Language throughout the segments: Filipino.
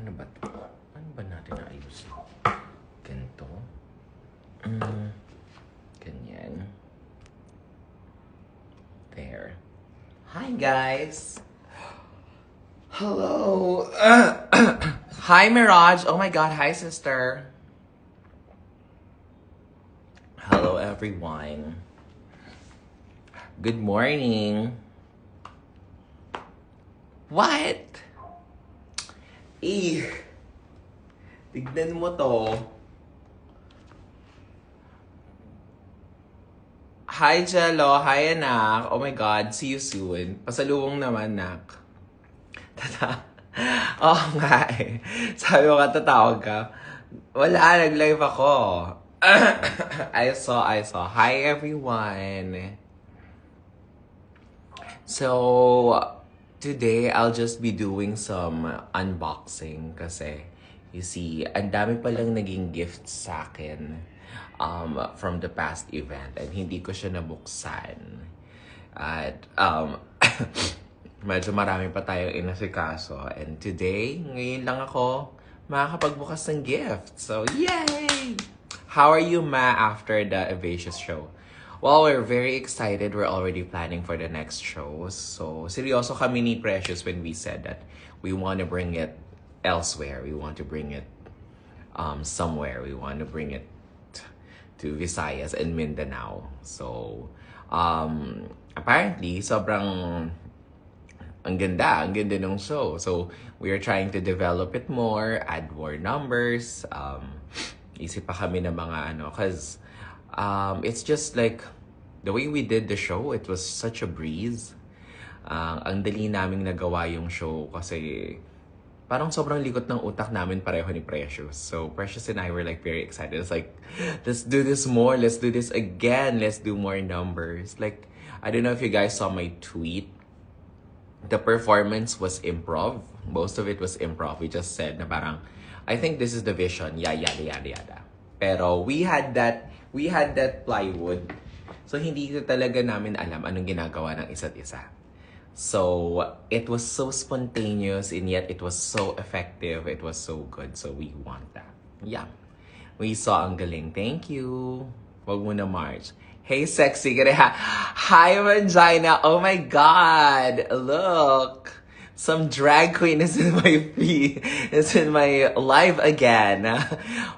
Paano ba to? Paano ba natin ayusin? Ganito. Ganyan. There. Hi, guys! Hello! Hi, Mirage! Oh my god, hi, sister! Hello, everyone. Good morning. What? Tignan mo to. Hi, Jello. Hi, anak. Oh my God, see you soon. Pasalubong naman, nak. Oo nga eh. Sabi mo ka, tatawag ka. Wala, nag-live ako. I saw. Hi, everyone. So, today, I'll just be doing some unboxing kasi, you see, ang dami palang naging gifts sa akin from the past event and hindi ko siya nabuksan. At, medyo marami pa tayong inasikaso. And today, ngayon lang ako makakapagbukas ng gift. So, yay! How are you, Ma, after the Evacious show? Well, we're very excited. We're already planning for the next shows. So, seryoso kami ni Precious when we said that we want to bring it elsewhere. We want to bring it somewhere. We want to bring it to Visayas and Mindanao. So, apparently, sobrang ang ganda ng show. So, we are trying to develop it more, add more numbers. Isip pa kami ng mga because it's just like the way we did the show, it was such a breeze. Ang dali naming nagawa yung show kasi parang sobrang likot ng utak namin pareho ni Precious. So, Precious and I were like very excited. It's like, let's do this more. Let's do this again. Let's do more numbers. Like, I don't know if you guys saw my tweet. The performance was improv. Most of it was improv. We just said na parang, I think this is the vision. Yada. Pero we had that plywood. So, hindi talaga namin alam anong ginagawa ng isa't isa. So, it was so spontaneous and yet it was so effective. It was so good. So, we want that. Yeah. We saw ang galing. Thank you. Wag mo na March. Hey, sexy. Hi, Vagina. Oh my God. Look. Some drag queen is in my feed. Is in my live again.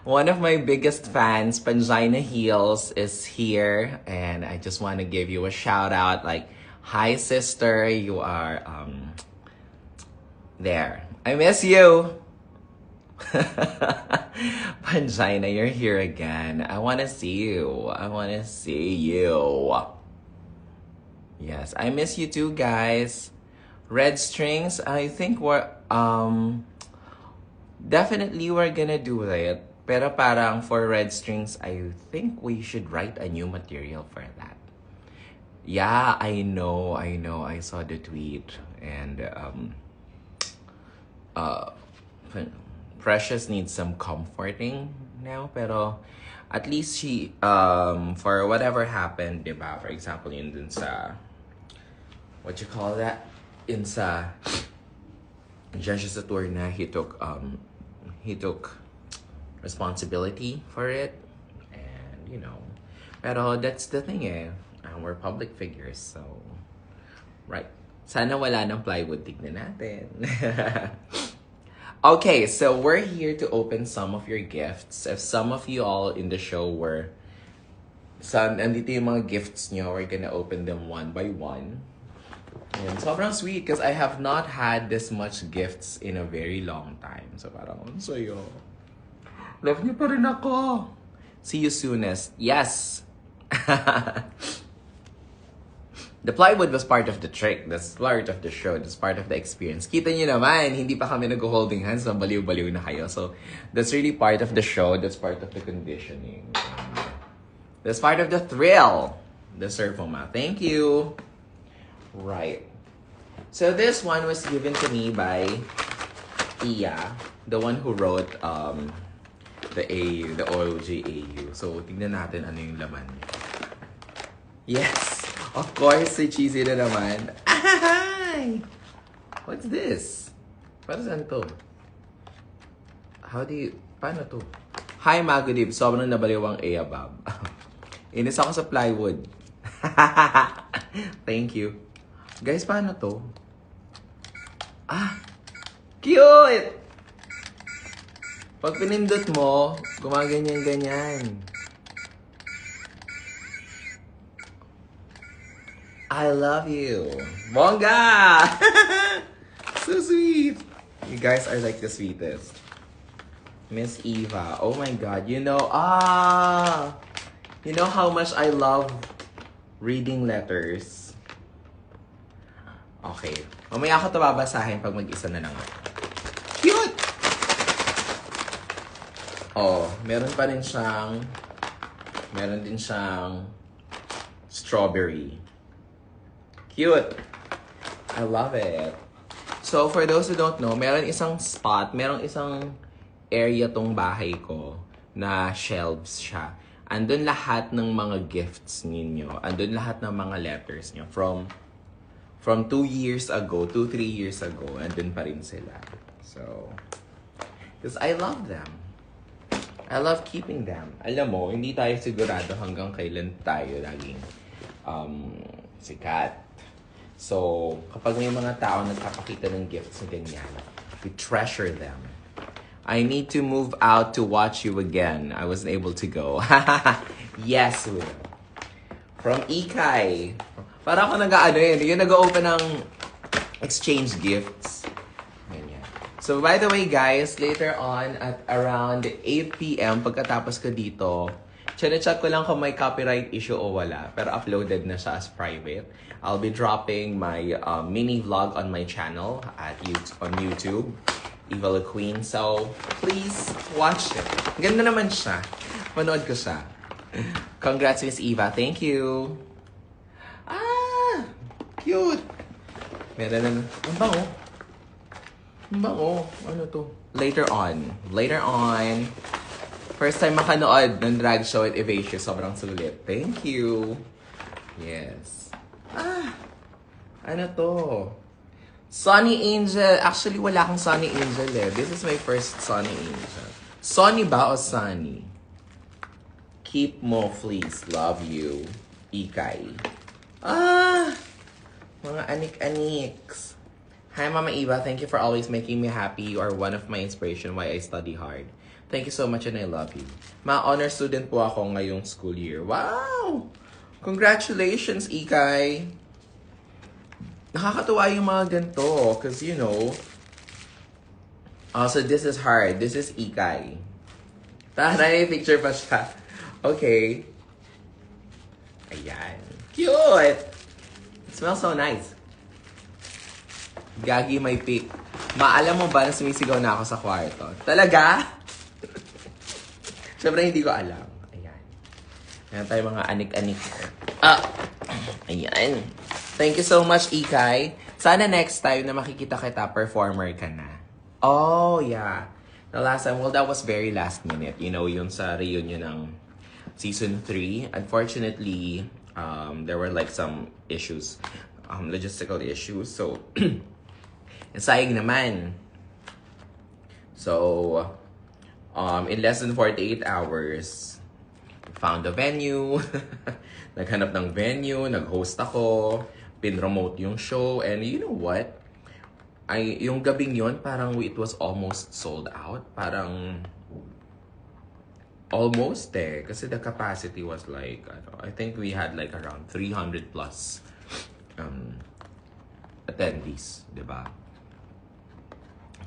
One of my biggest fans, Pangina Heels, is here. And I just want to give you a shout out. Like, hi, sister. You are there. I miss you. Pangina, you're here again. I want to see you. Yes, I miss you too, guys. Red Strings, I think we're definitely we're gonna do it. Pero parang for Red Strings, I think we should write a new material for that. Yeah, I know. I saw the tweet and Precious needs some comforting now, pero at least she for whatever happened, diba? For example, yun dun sa what you call that? In sa Judges Tour na he took responsibility for it, and pero that's the thing we're public figures, so right, sana wala ng plywood, tignan natin. Okay, so we're here to open some of your gifts. If some of you all in the show were andito yung mga gifts nyo, we're gonna open them one by one. And sobrang sweet because I have not had this much gifts in a very long time. So parang, sayo. Love niyo pa rin ako. See you soonest. Yes. The plywood was part of the trick. That's part of the show. That's part of the experience. Kita niyo naman, hindi pa kami nag-holding hands. So baliw-baliw na kayo. So that's really part of the show. That's part of the conditioning. That's part of the thrill. The Surfoma. Thank you. Right. So this one was given to me by Tia, the one who wrote the OGAU. So tignan natin ano yung laman. Yes. Of course, si cheesy na naman. Ay! What's this? Para saan to? Paano to? Hi, Magudib. Sobrang nabaliwang A above. Inis ako sa plywood. Thank you. Guys, paano to? Cute! Pag pinindot mo, gumaganyan-ganyan. I love you. Bongga! So sweet. You guys are like the sweetest. Miss Eva. Oh my God. You know how much I love reading letters. Okay. Mamaya ako ito babasahin pag mag-isa na lang. Cute! Oh, meron din siyang strawberry. Cute! I love it. So, for those who don't know, merong isang area tong bahay ko na shelves siya. Andun lahat ng mga gifts ninyo. Andun lahat ng mga letters nyo. From 2 years ago, 3 years ago, andun pa rin sila. So, because I love them. I love keeping them. Alam mo, hindi tayo sigurado hanggang kailan tayo laging sikat. So, kapag may mga tao nagpapakita ng gifts na ganyan, we treasure them. I need to move out to watch you again. I wasn't able to go. Yes, Will. From Ikay. Para ako yung nag-open ng exchange gifts. Ganyan. So, by the way, guys, later on at around 8 p.m., pagkatapos ko dito, check ko lang kung may copyright issue o wala. Pero uploaded na siya as private. I'll be dropping my mini vlog on my channel on YouTube, Eva La Queen. So, please watch it. Ganda naman siya. Manood ko siya. Congrats, Miss Eva. Thank you. Cute. Meron na. Ang bango. Ang bango. Ano to? Later on. First time makanood ng drag show at Evasia. Sobrang sulit. Thank you. Yes. Ano to? Sunny Angel. Actually, wala akong Sunny Angel eh. This is my first Sunny Angel. Sunny ba o Sunny? Keep mo, please. Love you. Ikay. Mga anik-aniks. Hi, Mama Eva. Thank you for always making me happy. You are one of my inspiration why I study hard. Thank you so much and I love you. Ma-honor student po ako ngayong school year. Wow! Congratulations, Ikay! Nakakatuwa yung mga ganito. Because, so this is hard. This is Ikay. Taray, picture pa siya. Okay. Ayan. Cute! It smells so nice. Gagi, may pick. Maalam mo ba na sumisigaw na ako sa kwarto? Talaga? Siyempre, hindi ko alam. Ayan. Ayan tayo mga anik-anik. Ayan. Thank you so much, Ikay. Sana next time na makikita kita, performer ka na. Oh, yeah. The last time, that was very last minute. Yung sa reunion ng season 3. Unfortunately, there were like some issues. Logistical issues. So, sayang naman. So, in less than 48 hours, found a venue. Naghanap ng venue, nag-host ako, pin-promote yung show, and you know what? Yung gabing yon parang it was almost sold out. Parang almost kasi the capacity was like, I think we had like around 300 plus attendees, diba?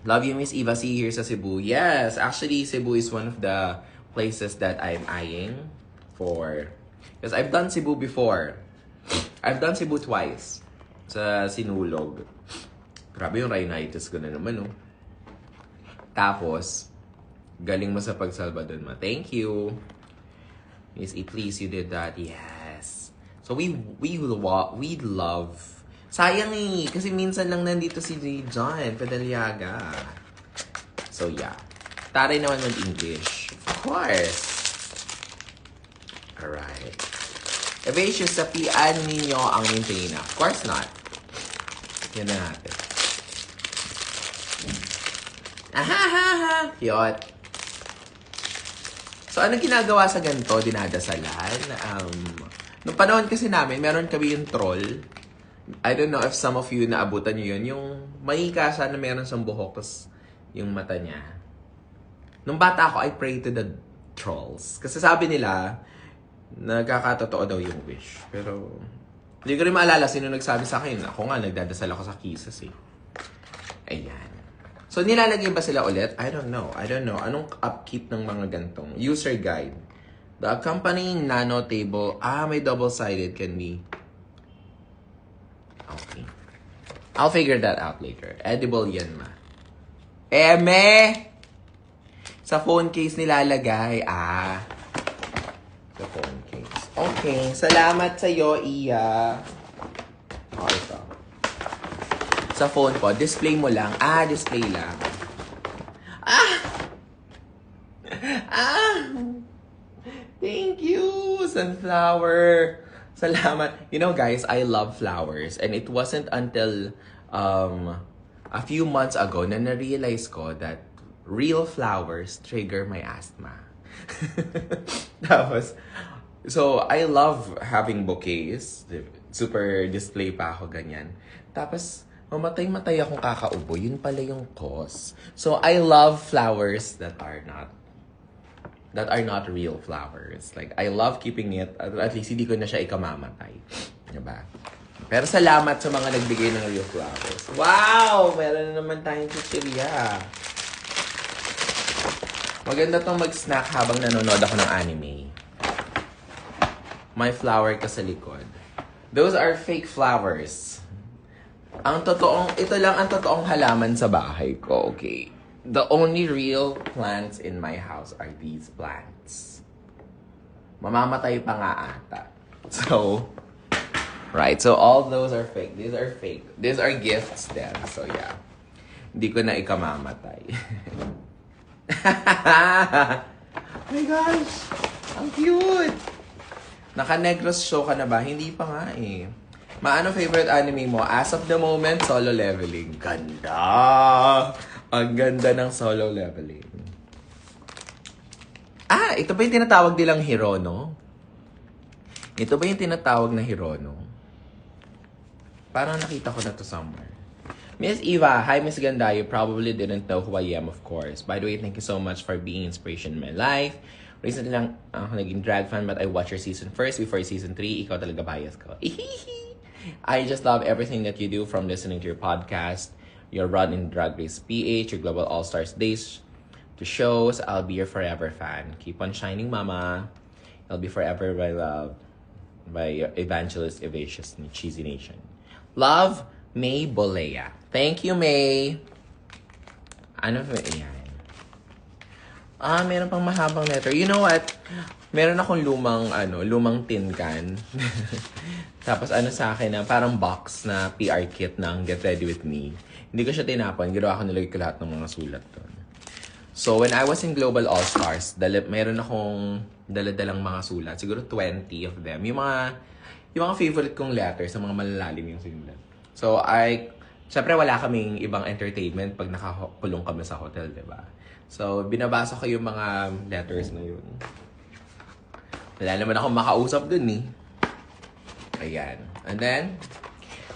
Love you, Miss Eva. See you here sa Cebu. Yes, actually, Cebu is one of the places that I'm eyeing for. Because I've done Cebu before. I've done Cebu twice. Sa Sinulog. Grabe yung rhinitis ko na naman, no? Tapos, galing mo sa pagsalba dun, ma. Thank you. Miss E, please, you did that. Yes. So, we love. Sayang eh. Kasi minsan lang nandito si John Pedaliaga. So, yeah. Taray naman mag-English. Of course. Alright. Evasion, sapian ninyo ang maintainer. Of course not. Yan na natin. Ahahaha! Cute. So, anong ginagawa sa ganito? Dinadasalan. Nung panahon kasi namin, meron kami yung troll. I don't know if some of you naabutan nyo yun. Yung mahika siya na meron siyang buhok, tapos yung mata niya. Nung bata ako, I pray to the trolls. Kasi sabi nila, nagkakatotoo daw yung wish. Pero, hindi ko rin maalala sino nagsabi sa akin. Ako nga, nagdadasal ako sa kisses eh. Ayan. So, nilalagay ba sila ulit? I don't know. Anong upkeep ng mga gantong? User guide. The accompanying nano table. May double-sided can be. Okay. I'll figure that out later. Edible yan, ma. Eme! Sa phone case nilalagay. Sa phone case. Okay. Salamat sa'yo, Iya. Ito. Sa phone ko, display mo lang. Display lang. Thank you, sunflower. Salamat. You know, guys, I love flowers. And it wasn't until a few months ago na na-realize ko that real flowers trigger my asthma. Tapos, so, I love having bouquets. Super display pa ako, ganyan. Tapos, mamatay-matay akong kakaubo. Yun pala yung cause. So, I love flowers that are not real flowers. Like, I love keeping it. At least, hindi ko na siya ikamamatay. Diba? Pero salamat sa mga nagbigay ng real flowers. Wow! Meron na naman tayong chichirya. Maganda tong mag-snack habang nanonood ako ng anime. May flower ka sa likod. Those are fake flowers. Ito lang ang totoong halaman sa bahay ko, okay? The only real plants in my house are these plants. Mamamatay pa nga ata. So, right. So, all those are fake. These are fake. These are gifts then. So, yeah. Hindi ko na ikamamatay. Oh my gosh! Ang cute! Naka-Negros show ka na ba? Hindi pa nga eh. Maano favorite anime mo? As of the moment, Solo Leveling. Ganda! Ang ganda ng Solo Leveling. Ito ba yung tinatawag nilang Hirono? Ito ba yung tinatawag na Hirono? Parang nakita ko na to somewhere. Miss Eva, hi Miss Ganda. You probably didn't know who I am, of course. By the way, thank you so much for being inspiration in my life. Recently lang ako naging drag fan, but I watched your season first before season 3. Ikaw talaga bias ko. I just love everything that you do, from listening to your podcast, your run in Drag Race PH, your Global All-Stars Days, to shows. I'll be your forever fan. Keep on shining, mama. I'll be forever my love. By Evangelist Evacious ni Cheesy Nation. Love, May Bolea. Thank you, May. Ano ba yan? Meron pang mahabang letter. You know what? Meron akong lumang tin can. Tapos sa akin na parang box na PR kit ng Get Ready With Me. Hindi ko siya tinapon. Ginawa ko, nilagay ko lahat ng mga sulat doon. So, when I was in Global All-Stars, meron akong daladalang mga sulat. Siguro 20 of them. Yung mga favorite kong letters, sa mga malalalim yung sinulat. So, syempre wala kaming ibang entertainment pag nakakulong kami sa hotel, diba? So, binabasa ko yung mga letters na yun. Wala naman akong makausap dun eh. Ayan. And then,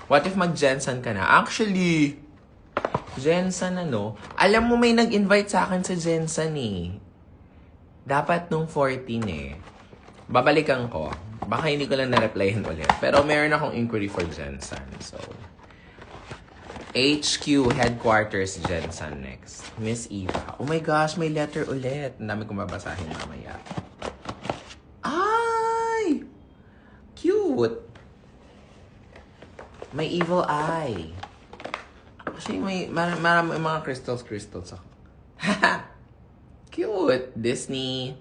what if mag-Jensen ka na? Actually, Jensen alam mo may nag-invite sa akin sa Jensen eh. Dapat nung 14 eh. Babalikan ko. Baka hindi ko lang na-replyan ulit. Pero meron akong inquiry for Jensen. So, HQ Headquarters Jensen next. Miss Eva. Oh my gosh, may letter ulit. Ang dami kong babasahin mamaya. Ay! Cute! May evil eye. Kasi may marami mga crystals ako. Cute! Disney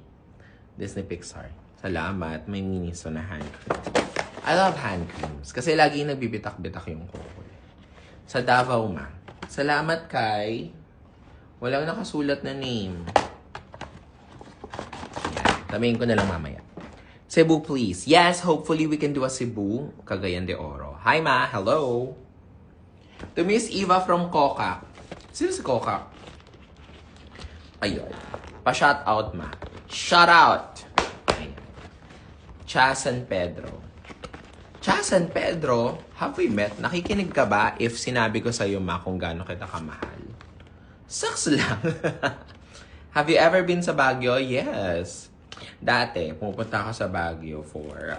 Pixar. Salamat. May miniso na hand cream. I love hand creams. Kasi lagi nagbibitak-bitak yung kuko. Sa Davao, ma. Salamat kay... Walang nakasulat na name. Yan. Tamihin ko na lang mamaya. Cebu, please. Yes, hopefully we can do a Cebu. Cagayan de Oro. Hi, ma. Hello. To Miss Eva from Coca. Sino si Coca? Ayun. Pa-shout out, ma. Shout out! Ayan. Cha San Pedro. Cha San Pedro, have we met? Nakikinig ka ba if sinabi ko sa'yo, ma, kung gaano kita kamahal? Sucks lang. Have you ever been sa Baguio? Yes. Dati, pupunta ako sa Baguio for,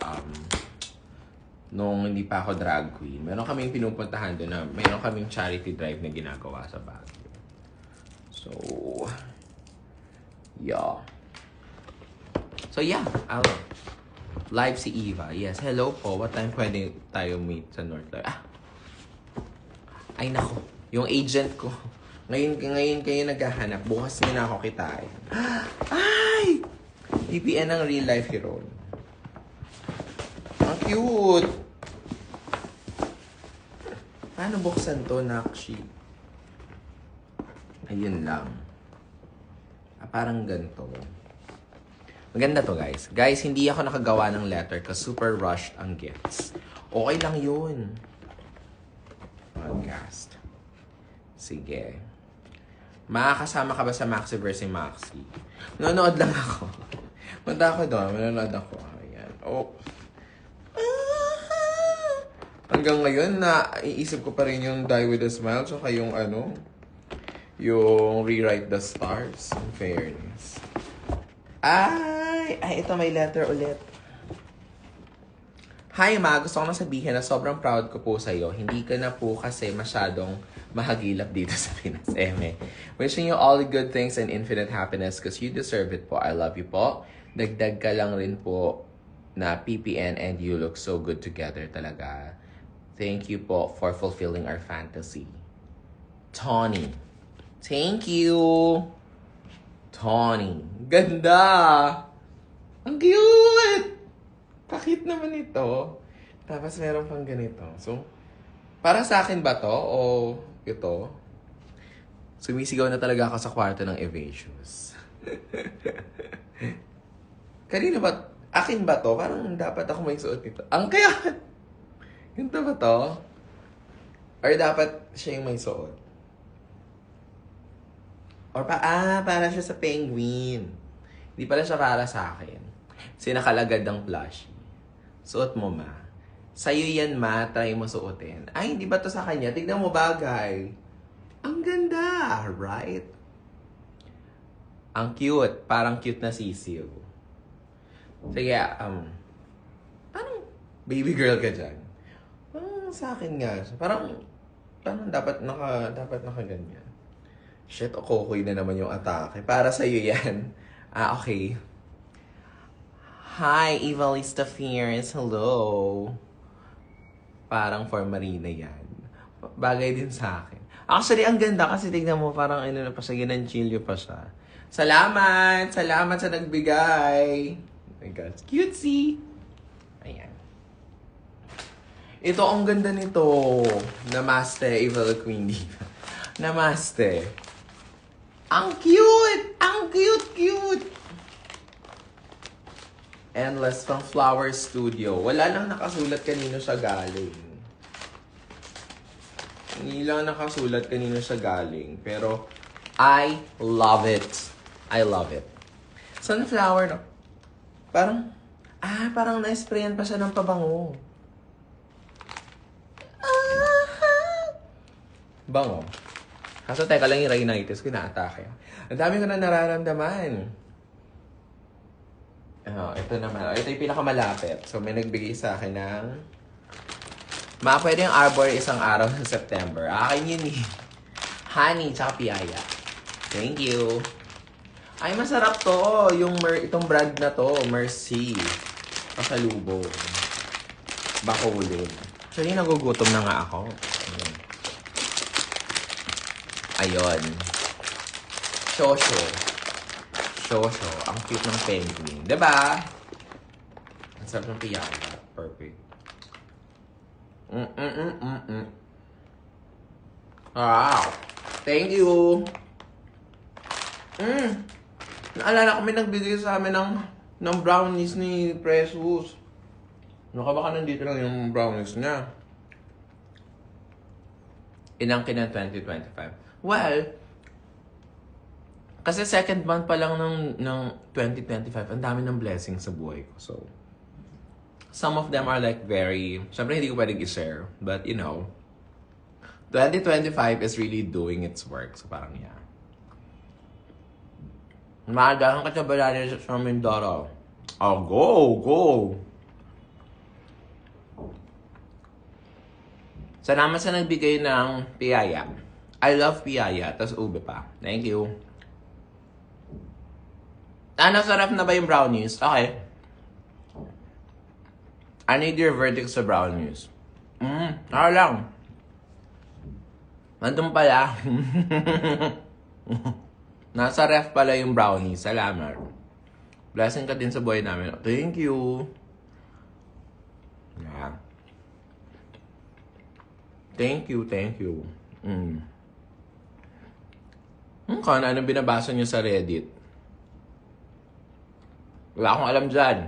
nung hindi pa ako drag queen. Meron kaming pinupuntahan doon na, meron kaming charity drive na ginagawa sa Baguio. So, yeah. So, yeah. Live si Eva. Yes, hello po. What time pwede tayo meet sa North Live? Ay, nako. Yung agent ko. Ngayon kayo naghahanap. Bukas nyo na ako kitain. Ay! PPN ng real life hero. Ang cute! Paano buksan to, Nakshi? Ayun lang. Parang ganito. Maganda to, guys. Guys, hindi ako nakagawa ng letter kasi super rushed ang gifts. Okay lang yun. Podcast. Sige. Makakasama ka ba sa Maxiverse si Maxi? Nanonood lang ako. Punta ako doon. Manonood ako. Ayan. Oh. Hanggang ngayon, iisip ko pa rin yung Die With A Smile tsaka yung yung Rewrite The Stars. In fairness. Ay, ito may letter ulit. Hi, Ma. Gusto ko na sabihin na sobrang proud ko po sa'yo. Hindi ka na po kasi masyadong mahagilap dito sa Pinas. Wishing you all the good things and infinite happiness because you deserve it po. I love you po. Dagdag ka lang rin po na PPN and you look so good together talaga. Thank you po for fulfilling our fantasy. Tony. Thank you. Tony. Ganda! Ang cute! Pakit naman ito. Tapos meron pang ganito. So, para sa akin ba to? O ito? Sumisigaw na talaga ako sa kwarto ng Evasius. Kanina ba? Akin ba to? Parang dapat ako may suot nito. Ang kaya! Ganito ba to? Or dapat siya yung may suot? Or para siya sa penguin. Hindi pala siya para sa akin. Sinakalagad ng plushie. Suot mo, Ma. Sa'yo yan, Ma. Try mo suotin. Ay, hindi ba to sa kanya? Tignan mo, bagay. Ang ganda, right? Ang cute. Parang cute na sisiw. Sige, parang baby girl ka dyan. Sa akin nga. Parang dapat naka-ganyan. Shit, kukoy na naman yung atake. Para sa'yo yan. Okay. Hi, Evalista Fierce. Hello. Parang for Marina yan. Bagay din sa akin. Actually, ang ganda kasi tignan mo, parang na pa siya, ginanchilyo pa siya. Salamat! Salamat sa nagbigay! Oh my God. Cutesy! Ayan. Ito, ang ganda nito. Namaste, Evil Queen Diva. Namaste. Ang cute! Ang cute! Endless from Flower Studio. Wala lang nakasulat kanino siya galing. Hindi lang nakasulat kanino siya galing. Pero, I love it. I love it. Sunflower, no? Parang na-sprayan pa siya ng pabango. Bango. Kaso teka lang yung rhinitis ko, na-atake. Ang dami ko na nararamdaman. Ito naman. Ito yung pinakamalapit. So, may nagbigay sa akin ng... Ma, pwede yung Arbor isang araw ng September. Akin yun eh. Honey, tsaka piyaya. Thank you. Ay, masarap to. Itong brand na to, Mercy. Pasalubong. Bakulod. Actually, nagugutom na nga ako. Ayun. Shosho. Ang cute ng penguin. Diba? Ang sarap ng piyaya. Perfect. Wow. Thank you. Naalala ko may nagbigay sa amin ng brownies ni Precious. Baka nandito lang yung brownies niya. Inangkin ng 2025. Well, Kasi second month pa lang ng 2025, ang dami ng blessings sa buhay ko. So, some of them are like very, syempre hindi ko pwedeng i-share. But, 2025 is really doing its work. So, parang yeah. Maadahan ka sa Balari sa Mindoro. Oh, go! Salamat sa nagbigay ng piyaya. I love piyaya. Tas ube pa. Thank you. Sarap na ba yung brownies? Okay. I need your verdict sa brownies. Ako lang. Nandun pala. Nasa ref pala yung brownies. Salamat. Blessing ka din sa buhay namin. Thank you. Yeah. Thank you. Kung anong binabasa niyo sa Reddit. Wala akong alam dyan.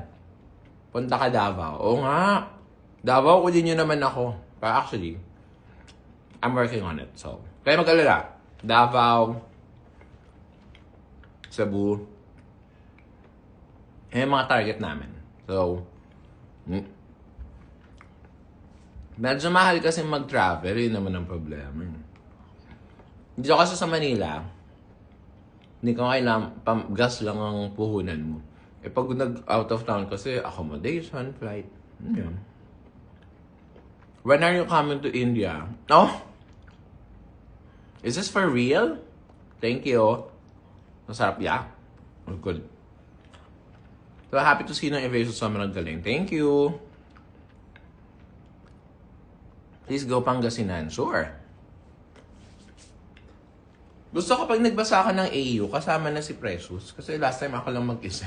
Punta ka Davao. Oo nga. Davao, kunin nyo naman ako. But actually, I'm working on it. So, kaya mag-alala. Davao, Cebu, yung mga target namin. So, medyo mahal kasi mag-travel. Yun naman ang problema. Dito kasi sa Manila, hindi ka kailangan, gas lang ang puhunan mo. Pag nag-out of town kasi, accommodation, flight. Yun. When are you coming to India? Oh! Is this for real? Thank you. Masarap, yeah. Oh, good. So, happy to see ng Evasion Summer galing. Thank you. Please go Pangasinan. Sure. Gusto ko pag nagbasa ka ng AU, kasama na si Precious. Kasi last time ako lang mag-isa.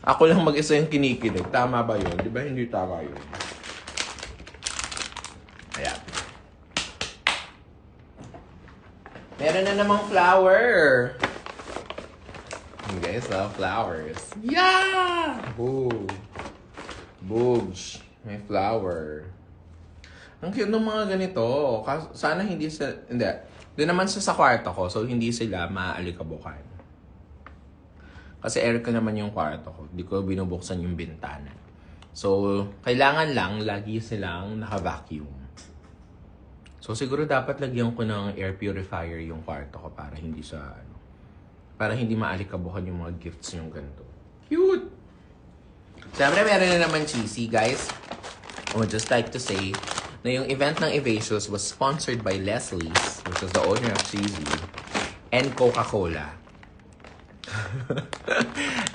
Ako lang mag-isa yung kinikilig. Tama ba yun? Di ba hindi tama yun? Ayan. Meron na namang flower. You guys love flowers. Yeah! Ooh. Boobs. May flower. Ang cute ng mga ganito. Sana hindi sa... Hindi. Doon naman sa kwarto ko. So, hindi sila maaalikabukan. Kasi aircon naman yung kwarto ko. Hindi ko binubuksan yung bintana. So, kailangan lang lagi silang naka-vacuum. So, siguro dapat lagyan ko ng air purifier yung kwarto ko para hindi para hindi maalikabukan yung mga gifts yung ganito. Cute! Siyempre, meron na naman cheesy, guys. I would just like to say na yung event ng Evasios was sponsored by Leslie's, which is the owner of Cheesy, and Coca-Cola.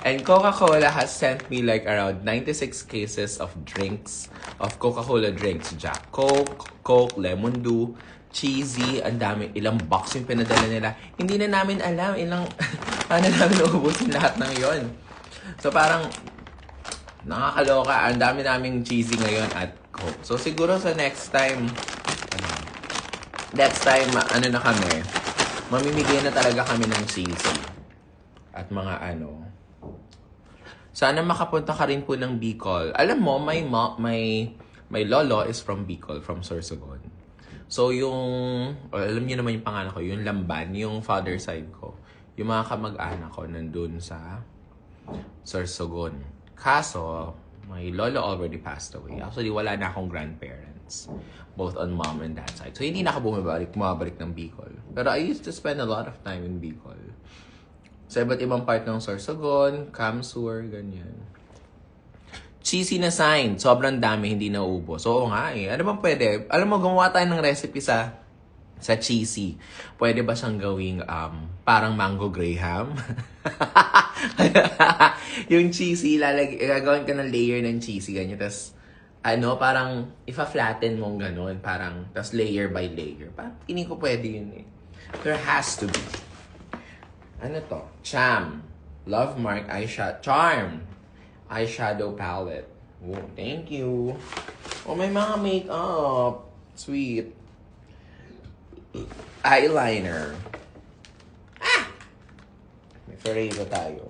And Coca-Cola has sent me like around 96 cases of drinks, of Coca-Cola drinks. Jack Coke, Lemon Dew, Cheesy, ang dami, ilang box yung pinadala nila. Hindi na namin alam paano namin uubusin lahat ng yon. So parang, nakakaloka, ang dami naming Cheesy ngayon at Coke. So siguro sa next time, ano na kami, mamimigay na talaga kami ng Cheesy. At mga sana makapunta ka rin po ng Bicol. Alam mo, my lolo is from Bicol, from Sorsogon. So alam niyo naman yung pangalan ko, yung Lamban, yung father side ko. Yung mga kamag-anak ko nandun sa Sorsogon. Kaso, my lolo already passed away. Actually, wala na akong grandparents. Both on mom and dad side. So, hindi na ako bumabalik ng Bicol. Pero I used to spend a lot of time in Bicol. Sa iba't ibang part ng Sorsogon, Kamsur, ganyan. Cheesy na sign. Sobrang dami, hindi naubos. Oo nga eh. Ano bang pwede? Alam mo, gumawa tayo ng recipe sa cheesy. Pwede ba siyang gawing parang mango graham? Yung cheesy, gagawin ka ng layer ng cheesy, ganyan. Tapos, parang ifa-flatten mong gano'n. Parang, tapos layer by layer. Parang, hindi ko pwede yun eh. There has to be. Ano to? Cham. Love Mark Charm. Eyeshadow palette. Oh, thank you. Oh, may mga makeup. Sweet. Eyeliner. May Ferrero tayo.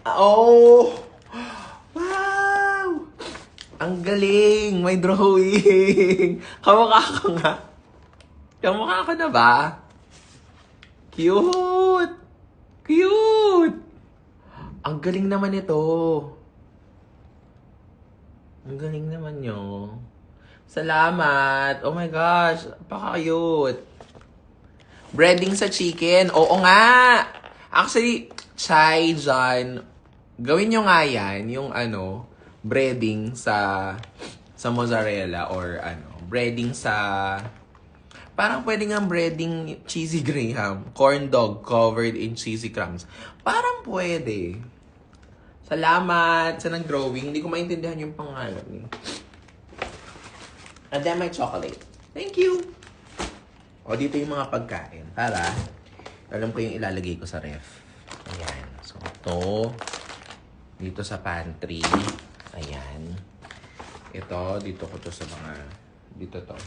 Oh! Wow! Ang galing! May drawing! Kamukha ko nga. Kamukha ko na ba? Cute! Cute! Ang galing naman ito. Ang galing naman nyo. Salamat! Oh my gosh! Napaka-cute! Breading sa chicken. Oo nga! Actually, Chai, John, gawin nyo nga yan, yung breading sa mozzarella or breading sa, parang pwede nga breading cheesy graham, corn dog covered in cheesy crumbs. Parang pwede. Salamat sa nag-drawing. Hindi ko maintindihan yung pangalan eh. And then my chocolate. Thank you! O, dito yung mga pagkain. Para, alam ko yung ilalagay ko sa ref. Ayan. So, ito. Dito sa pantry. Ayan. Ito, dito ko to sa mga... Dito to.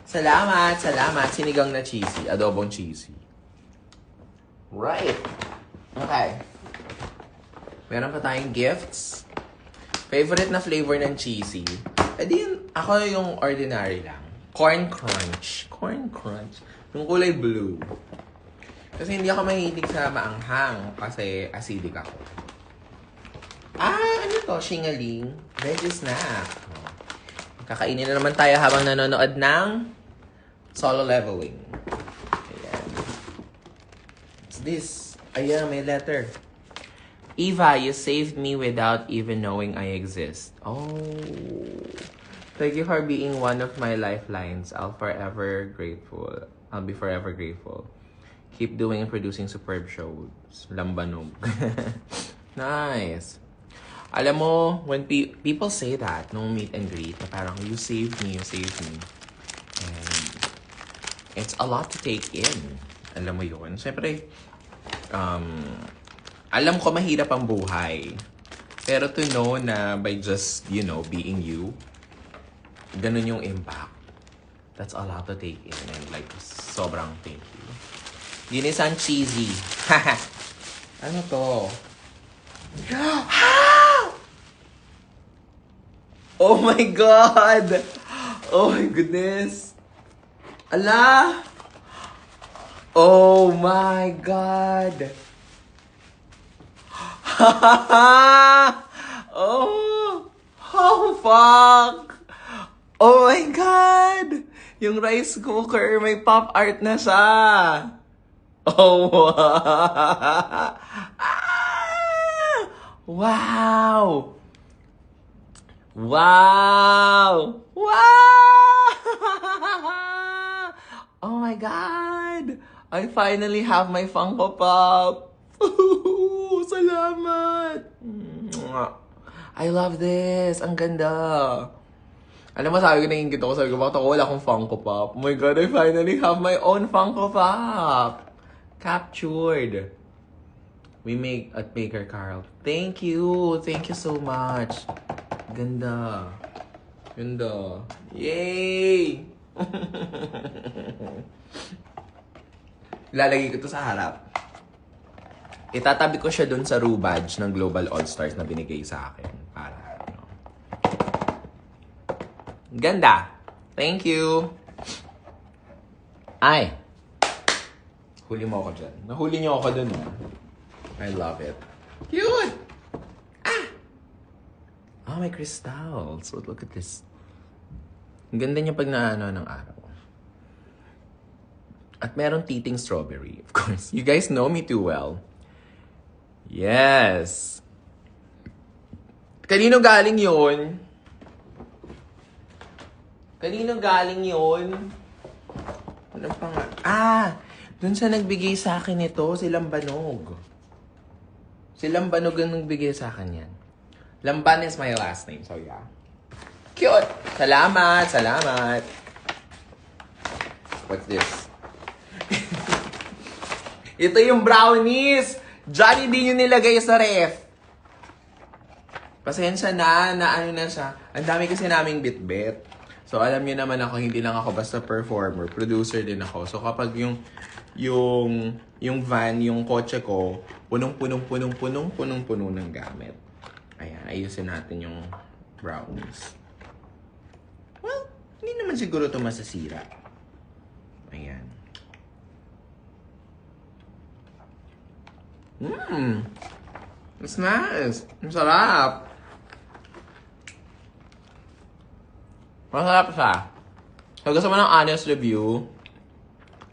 Salamat! Salamat! Sinigang na cheesy. Adobong cheesy. Right. Okay. Meron pa tayong gifts. Favorite na flavor ng cheesy. Eh di yun, ako yung ordinary lang. Corn crunch. Corn crunch. Yung kulay blue. Kasi hindi ako mahilig sa maanghang. Kasi acidic ako. Ano to? Shingaling. Veggie snack. Kakainin na naman tayo habang nanonood ng Solo Leveling. Ayan. What's this? Ayan, may letter. Eva, you saved me without even knowing I exist. Oh. Thank you for being one of my lifelines. I'll be forever grateful. Keep doing and producing superb shows. Lambanog. Nice. Alam mo, when people say that, nung meet and greet, na parang, you saved me. And it's a lot to take in. Alam mo yun. Siyempre, alam ko mahirap ang buhay. Pero to know na by just, being you, ganun yung impact. That's a lot to take in. And like, sobrang thank you. Ginisang cheesy. Ano to? Oh my God! Oh my goodness! Ala! Oh my God! Oh fuck! Oh my God! Yung rice cooker, may pop art na siya! Oh, wow! Wow! Wow! Oh my God! I finally have my Funko Pop! Salamat! I love this! Ang ganda! Alam mo, sabi ko, naiingit ako. Sabi ko, bakit ako wala akong Funko Pop? Oh my God, I finally have my own Funko Pop! Captured. We make at Baker Carl. Thank you. Thank you so much. Ganda. Ganda. Yay! Ilalagay ko to sa harap. Itatabi ko siya dun sa Rue badge ng Global All-Stars na binigay sa akin. Para, Ganda. Thank you. Ay. Huli mo ako dyan. Nahuli niyo ako dun, I love it. Cute! Oh, my crystals. So, look at this. Ang ganda niya pag naano ng araw. At meron titing strawberry, of course. You guys know me too well. Yes! Kanino galing yun? Kanino galing yun? Ano pa nga? Dun sa nagbigay sa akin ito, si Lambanog. Si Lambanog ang nagbigay sa akin yan. Lamban is my last name, so yeah. Cute! Salamat! Salamat! What's this? Ito yung brownies! Johnny, di nyo nilagay sa ref. Pasensya na ano na siya. Ang dami kasi naming bit-bit. So, alam niyo naman ako, hindi lang ako basta performer. Producer din ako. So, kapag yung van, yung kotse ko, punong-punong ng gamit. Ayan, ayusin natin yung brownies. Well, hindi naman siguro ito masasira. Ayan. It's nice. Masarap. Masarap siya. Kung gusto mo ng honest review,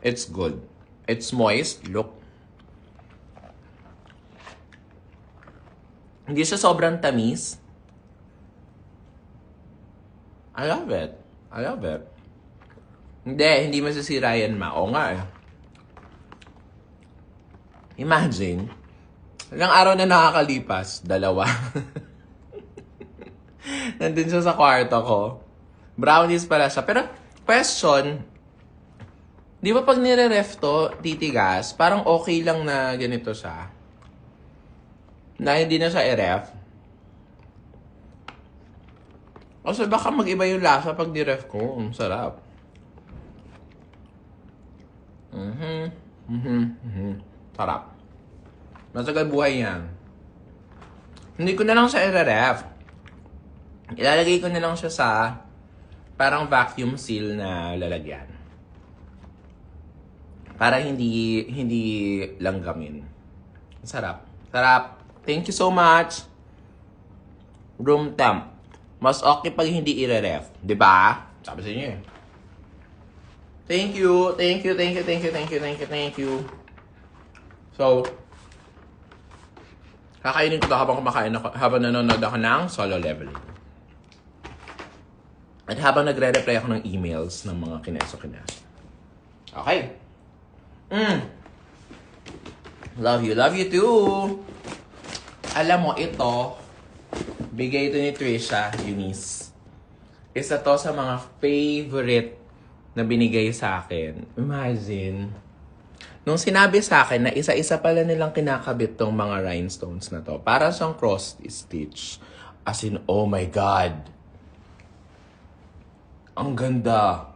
it's good. It's moist. Look. Hindi siya sobrang tamis. I love it. I love it. Hindi masisira yan, ma. Oo nga eh. Imagine, ilang araw na nakakalipas, 2. Nandun siya sa kwarto ko. Brownies pala siya. Pero, question, di ba pag nire-ref to, titigas, parang okay lang na ganito siya? Na hindi na siya i-ref? Kasi baka mag-iba yung lasa pag ni-ref ko. Sarap. Sarap. Masagal buhay yan. Hindi ko na lang siya i-ref. Ilalagay ko na lang siya sa parang vacuum seal na lalagyan. Para hindi langgamin. Sarap. Sarap. Thank you so much. Room temp. Mas okay pag hindi i-ref. Diba? Sabi sa inyo eh. Thank you. Thank you. Thank you. Thank you. Thank you. Thank you. Thank you. So, kakainin ko ito habang kumakain ako, habang nanonood ako ng Solo Leveling. At habang nagre-reply ako ng emails ng mga kineso-kineso. Okay. Love you. Love you too. Alam mo, ito, bigay ito ni Trisha, Eunice. Isa to sa mga favorite na binigay sa akin. Imagine, nung sinabi sa akin na isa-isa pala nilang kinakabit tong mga rhinestones na to, para siyang cross-stitch. As in, oh my God. Ang ganda.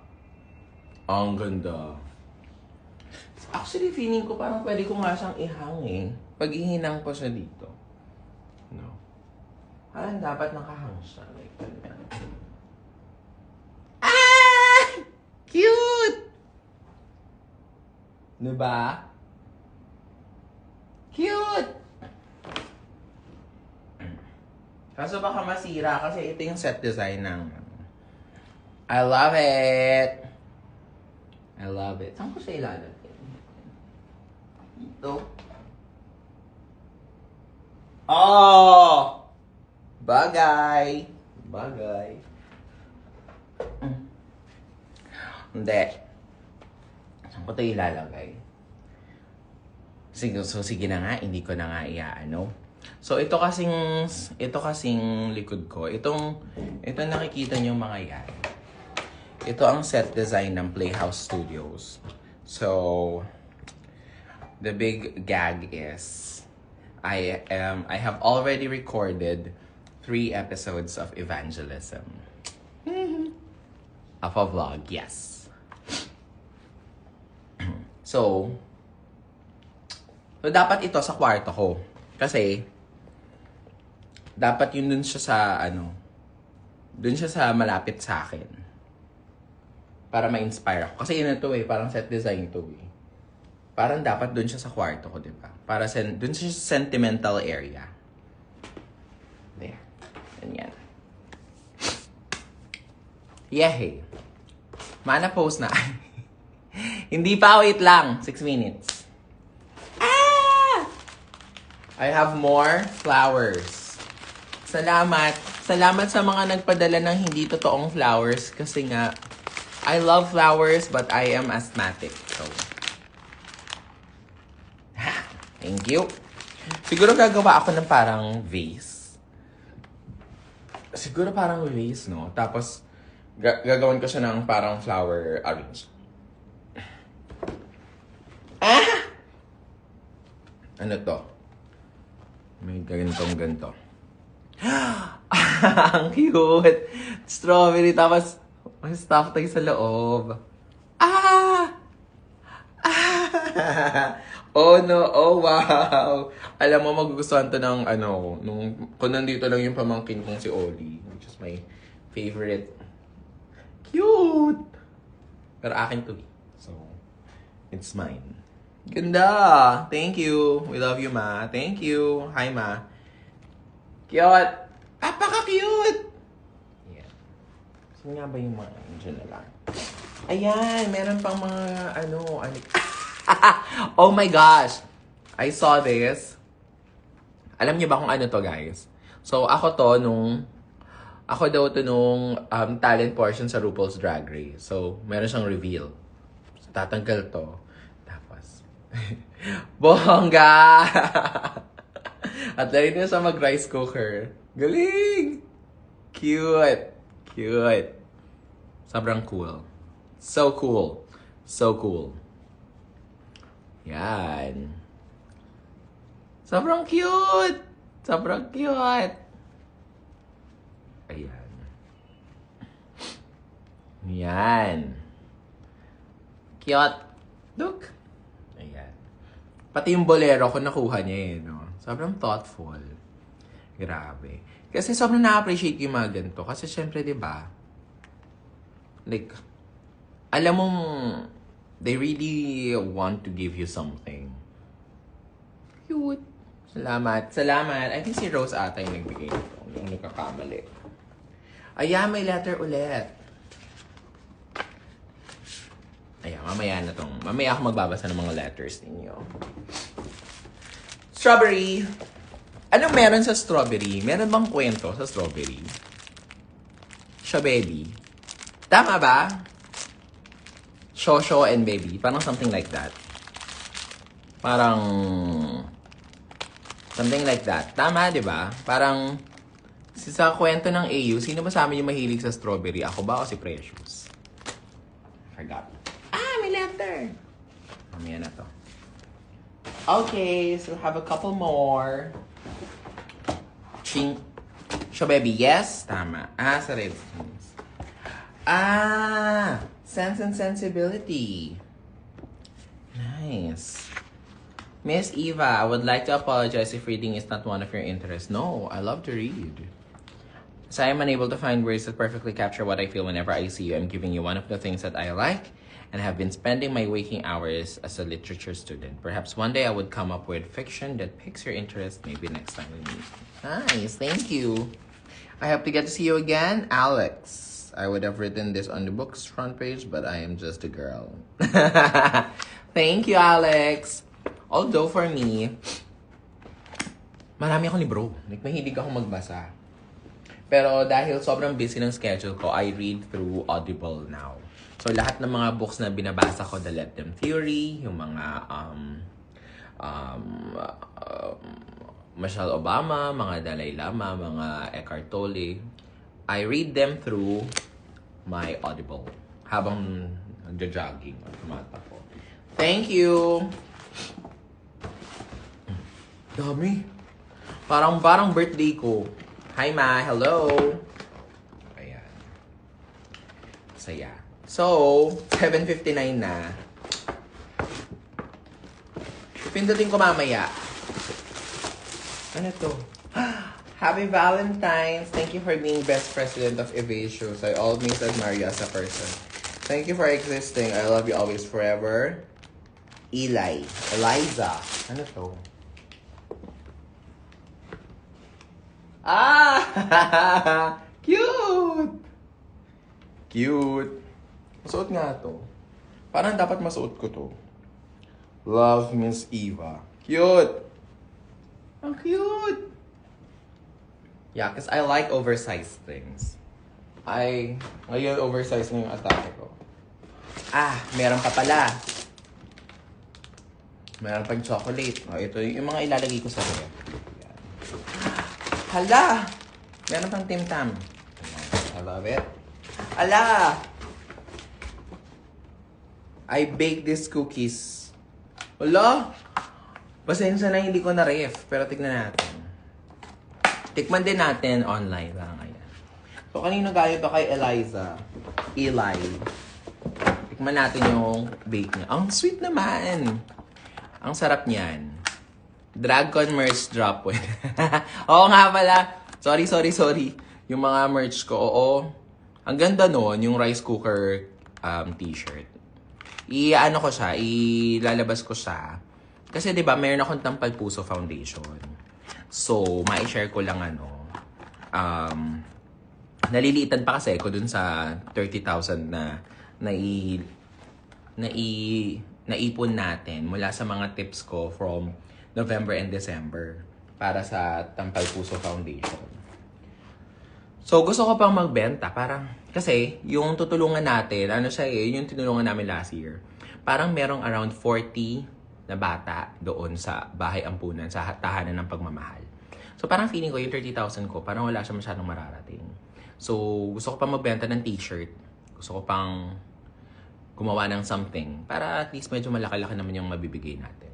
Ang ganda. Actually, feeling ko parang pwede ko nga siyang ihangin. Pag ihinang ko siya dito. No. Parang dapat nakahang siya. Like, ganyan. Ah! Cute! Diba? Cute! Kaso baka masira kasi ito yung set design ng... I love it! I love it. Saan ko siya ilalagay? Ito. Oh! Bagay! Bagay. Hindi. Saan ko ito ilalagay? Sige na nga, hindi ko na nga iaano. So, ito kasing likod ko. Itong nakikita niyo mga yan. Ito ang set design ng Playhouse Studios. So, the big gag is, I have already recorded 3 episodes of evangelism. Of a vlog, yes. So, dapat ito sa kwarto ko. Kasi, dapat yun dun siya sa, dun siya sa malapit sa akin. Para ma-inspire ako. Kasi yun ito eh, parang set design to eh. Parang dapat dun siya sa kwarto ko, diba? Para dun siya sa sentimental area. There. Ganyan. Yehey. Mana post na. Hindi pa, wait lang. 6 minutes. Ah! I have more flowers. Salamat. Salamat sa mga nagpadala ng hindi totoong flowers. Kasi nga, I love flowers but I am asthmatic. So, thank you. Siguro gagawa ako ng parang vase. Siguro parang vase, no? Tapos, gagawin ko siya ng parang flower arrange. Ah! Ano to? May ganito. Ang cute! Strawberry, tapos may stuff tayo sa loob. Ah! Ah! Oh no, oh wow! Alam mo, magugustuhan to ng kung nandito lang yung pamangkin kong si Oli, which is my favorite. Cute! Pero akin to be. So, it's mine. Ganda! Thank you. We love you, Ma. Thank you. Hi, Ma. Cute! Apaka-cute! Yeah. Saan nga ba yung mga dyan na lang? Ayan, meron pang mga oh my gosh! I saw this. Alam niyo ba kung ano to, guys? So, ako daw to nung talent portion sa RuPaul's Drag Race. So, meron siyang reveal. So, tatanggal to. Tapos, bongga! At dahil na siya mag-rice cooker. Galing! Cute! Cute! Sobrang cool. So cool. So cool. Yan. Sobrang cute! Sobrang cute! Ayan. Yan. Cute. Look. Ayan. Pati yung bolero ko nakuha niya eh, no? Sobrang thoughtful. Grabe. Kasi sobrang na-appreciate yung mga ganito. Kasi syempre, di ba? Like, alam mong they really want to give you something. Cute. Salamat. Salamat. I think si Rose ata yung nagbigay nito. Yung nagkakamali. Ayan, may letter ulit. Ayan, mamaya na tong. Mamaya ako magbabasa ng mga letters ninyo. Strawberry. Anong meron sa strawberry? Meron bang kwento sa strawberry? Baby. Tama ba? Shosho and baby. Parang something like that. Parang something like that. Tama, di ba? Parang sa kwento ng AU, sino ba sa amin yung mahilig sa strawberry? Ako ba o si Precious? Forgot. Ah, may letter! Mamaya na to. Okay, so have a couple more. Ching. Baby, yes? Tama. Ah, sa red skins. Ah! Sense and Sensibility. Nice. Miss Eva, I would like to apologize if reading is not one of your interests. No, I love to read. As I am unable to find words that perfectly capture what I feel whenever I see you, I'm giving you one of the things that I like and have been spending my waking hours as a literature student. Perhaps one day I would come up with fiction that piques your interest, maybe next time we meet. Nice, thank you. I hope to get to see you again, Alex. I would have written this on the book's front page, but I am just a girl. Thank you, Alex. Although for me, marami akong libro. Like, mahilig akong magbasa. Pero dahil sobrang busy ng schedule ko, I read through Audible now. So, lahat ng mga books na binabasa ko, The Let Them Theory, yung mga Michelle Obama, mga Dalai Lama, mga Eckhart Tolle, I read them through my Audible habang nagja-jogging or tumatakbo. Thank you! Dami. Parang birthday ko. Hi, Ma. Hello. Ayan. Saya. So, 7:59 na. Pindutin ko mamaya. Ano to? Happy Valentine's! Thank you for being best president of Evasios. I always admire you as a person. Thank you for existing. I love you always forever. Eliza. Ano to? Ah! Cute! Cute. Masuot nga to. Parang dapat masuot ko to. Love, Miss Eva. Cute! Ang cute! Yeah, because I like oversized things. Ngayon oversized na yung atake ko. Ah, meron pa pala. Meron pang chocolate. Oh, ito yung mga ilalagay ko sa ref. Yan. Hala! Meron pang Tim Tam. I love it. Hala! I baked these cookies. Hala! Pasensya na hindi ko na ref. Pero tignan natin. Tikman din natin online lang. Ayan. So, kanino galing to kay Eliza? Eli. Tikman natin yung bake niya. Ang sweet naman! Ang sarap niyan. Dragon merch drop with. Oo nga pala. Sorry. Yung mga merch ko, oo. Ang ganda nun, yung rice cooker t-shirt. I-ano ko siya, ilalabas ko siya. Kasi 'di ba, mayroon akong Tampal Puso Foundation. So, mai-share ko lang naliliitan pa kasi ako dun sa 30,000 na naipon natin mula sa mga tips ko from November and December para sa Tampal Puso Foundation. So, gusto ko pang magbenta. Parang, kasi, yung tutulungan natin, yung tinulungan namin last year. Parang merong around 40 na bata doon sa bahay ampunan, sa tahanan ng pagmamahal. So, parang feeling ko, yung 30,000 ko, parang wala siya masyadong mararating. So, gusto ko pang magbenta ng t-shirt. Gusto ko pang gumawa ng something para at least medyo malaki-laki naman yung mabibigay natin.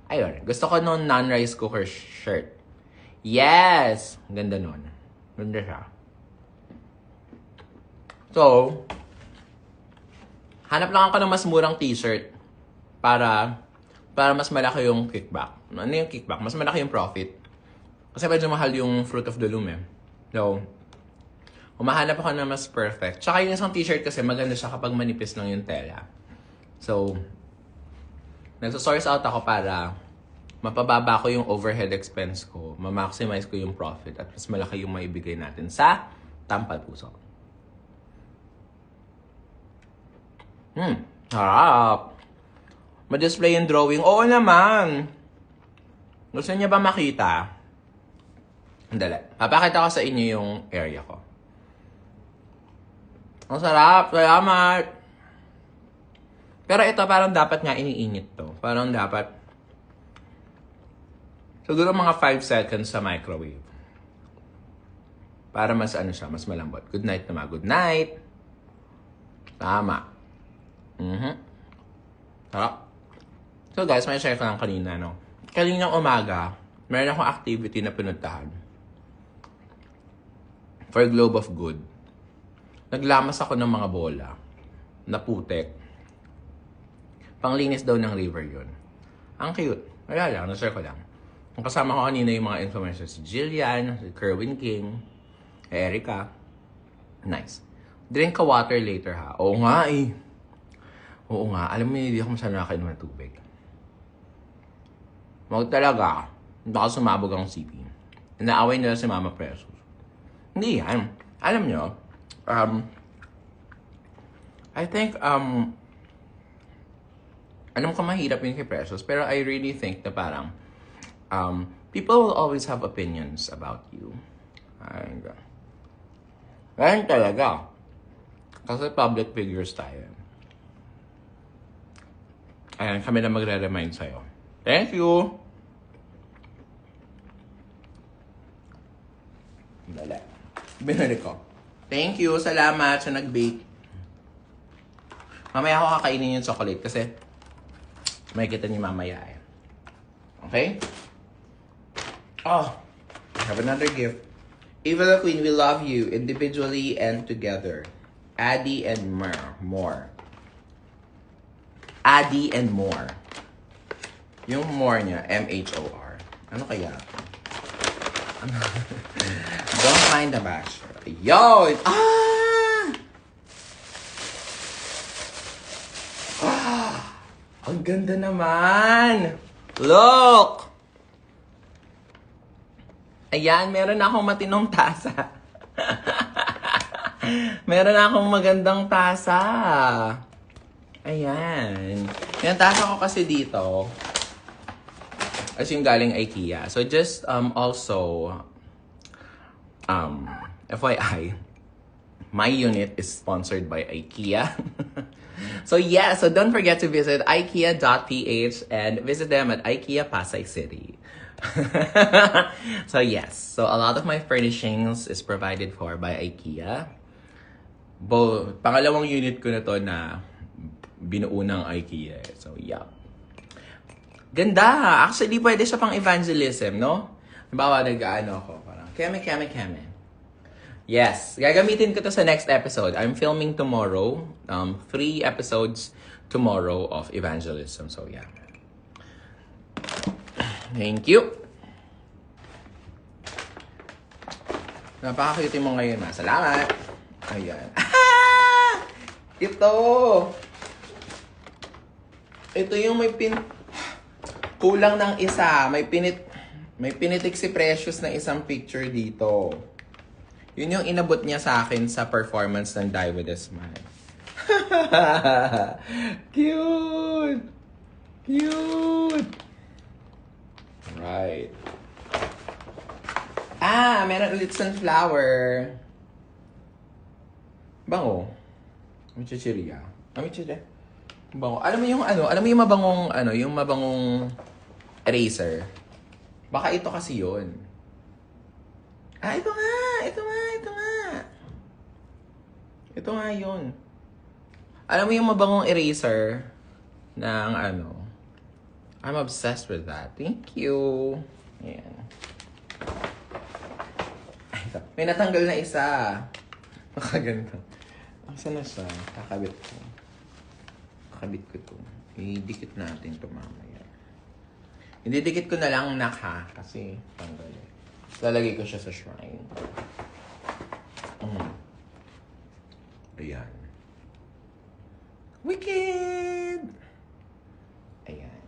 Ayun, gusto ko nung non-rice cooker shirt. Yes! Ganda nun. Ganda siya. So, hanap lang ako ng mas murang t-shirt para mas malaki yung kickback. Ano yung kickback? Mas malaki yung profit. Kasi medyo mahal yung Fruit of the Loom eh. So, humahanap ako ng mas perfect. Tsaka yung isang t-shirt kasi maganda siya kapag manipis lang yung tela. So, nagsosource out ako para mapababa ko yung overhead expense ko, ma-maximize ko yung profit, at mas malaki yung maibigay natin sa Tampal Puso. Harap. Ma-display yung drawing. Oo naman. Gusto niya ba makita? Dali. Papakita ko sa inyo yung area ko. Ang sarap. Salamat. Pero ito parang dapat nga iniinit to. Parang dapat siguro mga 5 seconds sa microwave. Para mas mas malambot. Good night naman. Good night. Tama. Sarap. So guys, may share ko lang kanina, no? Kaninang umaga, meron akong activity na pinuntahan. For Globe of Good. Naglamas ako ng mga bola. Na putek. Panglinis daw ng river yun. Ang cute. Wala lang, na-share ko lang. Ang kasama ko kanina yung mga influencers. Si Jillian, si Kerwin King, Erica. Nice. Drink ka water later ha. Oo nga eh. Oo nga. Alam mo, hindi ako masyadong nakainom ng tubig. Wag talaga. Baka sumabog ang CP. Inaaway nila si Mama Precious. Hindi yan. Alam nyo, I think, alam ko mahirap yun kay Precious, pero I really think na parang, people will always have opinions about you. Ganyan talaga. Kasi public figures tayo. Ayan, kami na magre-remind sa'yo. Thank you! Dali. Binili ko. Thank you! Salamat sa nag-bake. Mamaya ako kakainin yung chocolate kasi may kita niyo mamaya eh. Okay? Oh! I have another gift. Eva the Queen, we love you individually and together. Addie and more. Addie and more. Yung more niya, M-H-O-R. Ano kaya? Don't mind the basher. Yo! Ang ganda naman! Look! Ayan, meron akong matinong tasa. Meron akong magandang tasa. Ayan. Yung tasa ko kasi dito, as yung galing IKEA. So just also, FYI, my unit is sponsored by IKEA. So yeah, so don't forget to visit ikea.ph and visit them at IKEA Pasay City. So yes, so a lot of my furnishings is provided for by IKEA. Pangalawang unit ko na to na binuo ng IKEA. So yeah. Ganda! Actually, pwede siya pang evangelism, no? Halimbawa, nag-ano ako, parang, keme. Yes, gagamitin ko to sa next episode. I'm filming tomorrow, 3 episodes tomorrow of evangelism. So, yeah. Thank you. Napaka-cute mo ngayon, ha? Salamat. Ayan. Ito! Ito yung kulang ng isa. May pinitik si Precious na isang picture dito. Yun yung inabot niya sa akin sa performance ng Die With A Smile. Cute! Cute! Right. Meron ulit sunflower. Bango. Michichiria. Michichiria. Bango. Alam mo yung mabangong eraser. Baka ito kasi yun. Ito nga. Ito nga yun. Alam mo yung mabangong eraser ng I'm obsessed with that. Thank you. Ayan. Ito. May natanggal na isa. Makaganto. Saan na siya? Kakabit ko. Kakabit ko to. Idikit natin to mamaya. Hindi dikit ko na lang ha. Kasi tanggal eh. Lalagay ko siya sa shrine. Ayan. Wicked! Ayan.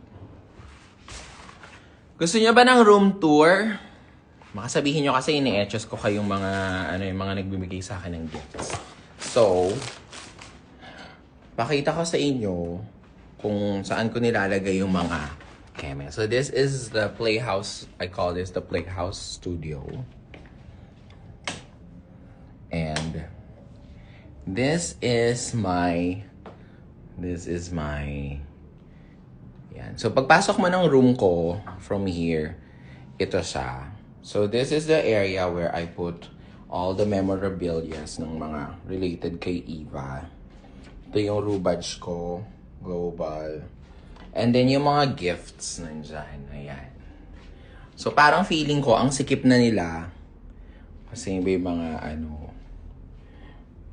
Gusto niyo ba ng room tour? Makasabihin nyo kasi ini-etches ko kayong mga, yung mga nagbibigay sa akin ng gifts. So, pakita ko sa inyo kung saan ko nilalagay yung mga keme. So, this is the playhouse. I call this the playhouse studio. And this is my yan. So, pagpasok mo ng room ko from here, ito siya. So, this is the area where I put all the memorabilias ng mga related kay Eva. Ito yung rubage ko, global. And then, yung mga gifts nandyan. Ayan. So, parang feeling ko, ang sikip na nila. Kasi may mga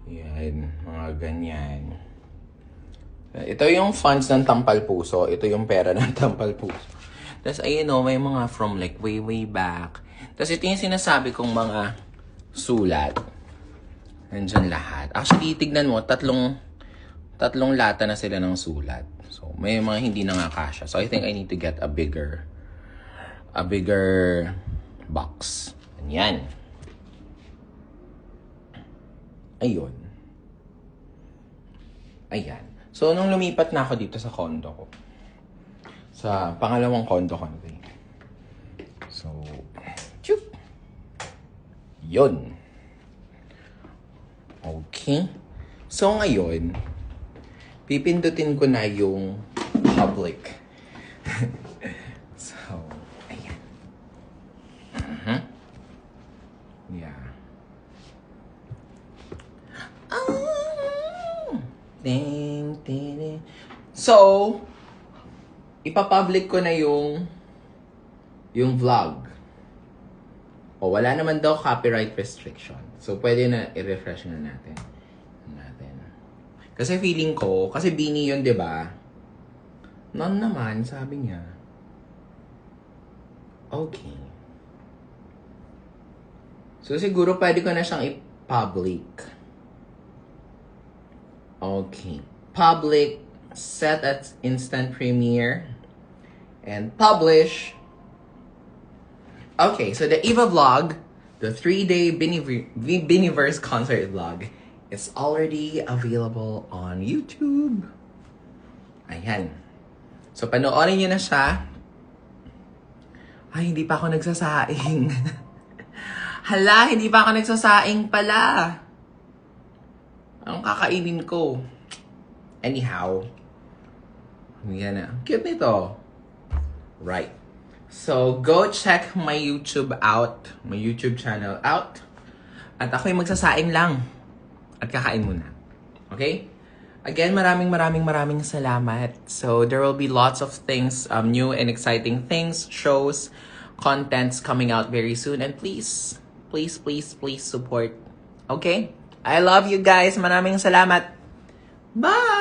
yan, mga ganyan. Ito yung funds ng Tampal Puso. Ito yung pera ng Tampal Puso. Tapos, ayun may mga from like way back. Tapos, ito yung sinasabi kong mga sulat. Nandyan lahat. Actually, tignan mo, tatlong lata na sila ng sulat. So, may mga hindi nakakasya. So, I think I need to get a bigger box. Yan. Ayun. Ayan. So, nung lumipat na ako dito sa condo ko, sa pangalawang condo ko, so, chup! Yun. Okay. So, ngayon, pipindutin ko na yung public. So, ayan. Yeah. Ding, ding, ding. So, ipapublic ko na yung vlog. O, wala naman daw copyright restriction. So, pwede na i-refresh na natin. Kasi feeling ko, kasi Bini yun, di ba? None naman, sabi niya. Okay. So, siguro pwede ko na siyang i-public. Okay. Public, set at instant premiere, and publish. Okay, so the Eva vlog, the 3-day Biniverse concert vlog, is already available on YouTube. Ayan. So, panoorin nyo na siya. Ay, hindi pa ako nagsasaing. Hala, hindi pa ako nagsasaing pala. Ang kakainin ko. Anyhow. Yan na. Cute nito. Right. So, go check my YouTube out. My YouTube channel out. At ako'y magsasaing lang. At kakain muna. Okay? Again, maraming salamat. So, there will be lots of things, new and exciting things, shows, contents coming out very soon. And please support. Okay? I love you guys. Maraming salamat. Bye!